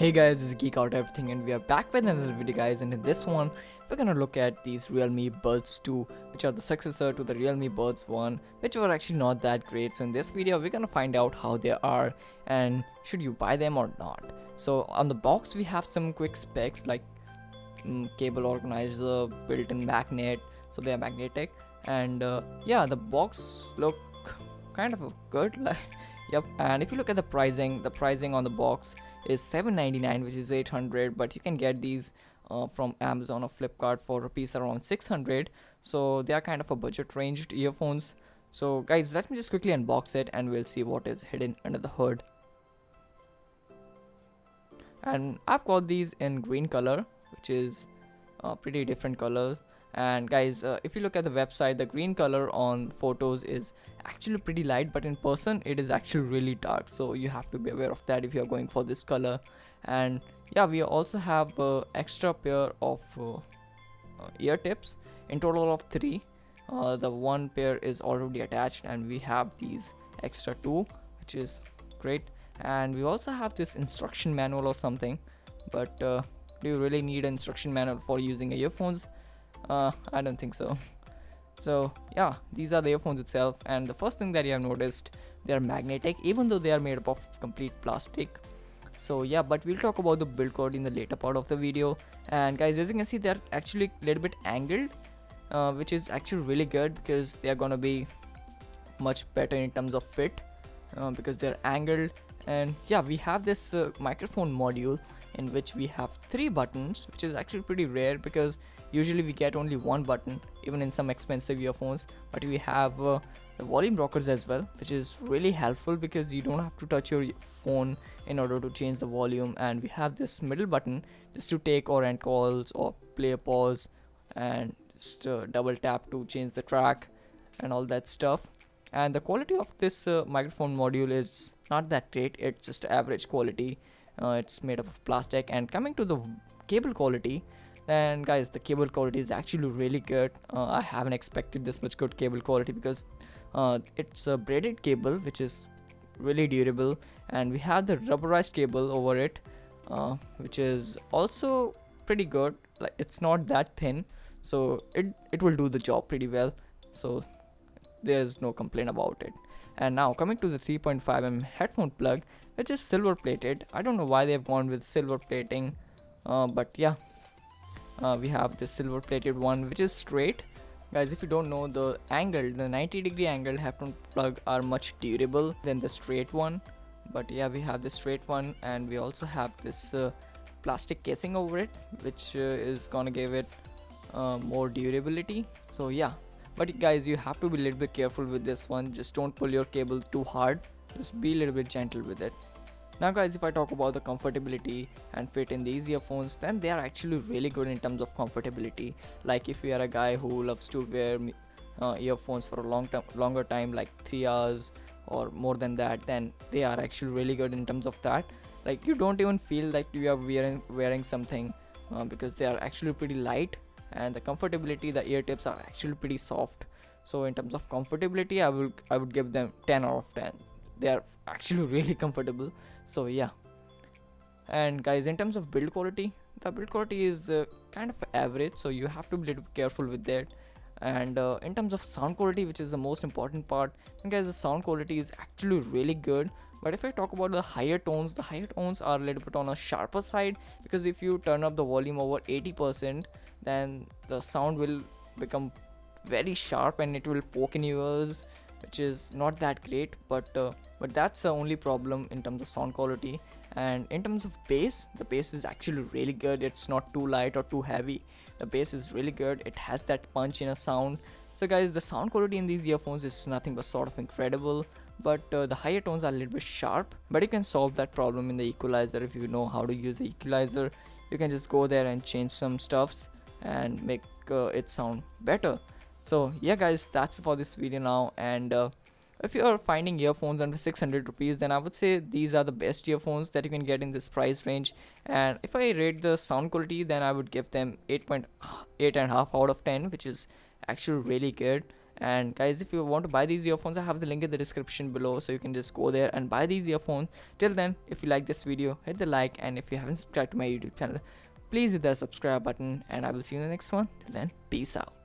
Hey guys, this is Geek Out Everything and we are back with another video guys, and in this one we're gonna look at these Realme Buds 2, which are the successor to the Realme Buds 1, which were actually not that great. So in this video we're gonna find out how they are and should you buy them or not. So on the box we have some quick specs like cable organizer, built-in magnet, so they are magnetic, and yeah, the box look kind of good like yep. And if you look at the pricing on the box is 799, which is 800, but you can get these from Amazon or Flipkart for rupees around 600, so they are kind of a budget ranged earphones. So guys, let me just quickly unbox it and we'll see what is hidden under the hood. And I've got these in green color, which is pretty different colors. And guys, if you look at the website, the green color on photos is actually pretty light, but in person it is actually really dark, so you have to be aware of that if you are going for this color. And yeah, we also have extra pair of ear tips, in total of 3. The one pair is already attached and we have these extra 2, which is great. And we also have this instruction manual or something, but do you really need an instruction manual for using earphones? I don't think so. So yeah, these are the earphones itself, and the first thing that you have noticed, they are magnetic even though they are made up of complete plastic. So yeah, but we'll talk about the build quality in the later part of the video. And guys, as you can see, they're actually a little bit angled, which is actually really good because they are gonna be much better in terms of fit, because they're angled. And yeah, we have this microphone module in which we have 3 buttons, which is actually pretty rare because usually we get only 1 button even in some expensive earphones. But we have the volume rockers as well, which is really helpful because you don't have to touch your phone in order to change the volume. And we have this middle button just to take or end calls or play a pause, and just double tap to change the track and all that stuff. And the quality of this microphone module is not that great, it's just average quality. It's made up of plastic. And coming to the cable quality, then guys, the cable quality is actually really good. I haven't expected this much good cable quality because it's a braided cable which is really durable, and we have the rubberized cable over it, which is also pretty good. Like, it's not that thin, so it will do the job pretty well, so there's no complaint about it. And now coming to the 3.5mm headphone plug, which is silver plated. I don't know why they've gone with silver plating, but yeah, we have this silver plated one which is straight. Guys, if you don't know, the 90-degree angle headphone plug are much durable than the straight one. But yeah, we have the straight one, and we also have this plastic casing over it, which is gonna give it more durability. So yeah, but guys, you have to be a little bit careful with this one. Just don't pull your cable too hard, just be a little bit gentle with it. Now guys, if I talk about the comfortability and fit in these earphones, then they are actually really good in terms of comfortability. Like if you are a guy who loves to wear earphones for a longer time, like 3 hours or more than that, then they are actually really good in terms of that. Like, you don't even feel like you are wearing something, because they are actually pretty light. And the comfortability, the ear tips are actually pretty soft. So in terms of comfortability, I would give them 10 out of 10. They are actually really comfortable. So yeah. And guys, in terms of build quality, the build quality is kind of average, so you have to be a little careful with that. And in terms of sound quality, which is the most important part, then guys, the sound quality is actually really good. But if I talk about the higher tones are a little bit on a sharper side, because if you turn up the volume over 80%, then the sound will become very sharp and it will poke in your ears, which is not that great. But that's the only problem in terms of sound quality. And in terms of bass, the bass is actually really good. It's not too light or too heavy. The bass is really good. It has that punch in a sound. So guys, the sound quality in these earphones is nothing but sort of incredible. But the higher tones are a little bit sharp, but you can solve that problem in the equalizer. If you know how to use the equalizer, you can just go there and change some stuffs and make it sound better. So yeah guys, that's for this video now. And if you are finding earphones under 600 rupees, then I would say these are the best earphones that you can get in this price range. And if I rate the sound quality, then I would give them 8.8 and a half out of 10, which is actually really good. And guys, if you want to buy these earphones, I have the link in the description below, so you can just go there and buy these earphones. Till then, if you like this video, hit the like, and if you haven't subscribed to my YouTube channel, please hit the subscribe button, and I will see you in the next one. Till then, peace out.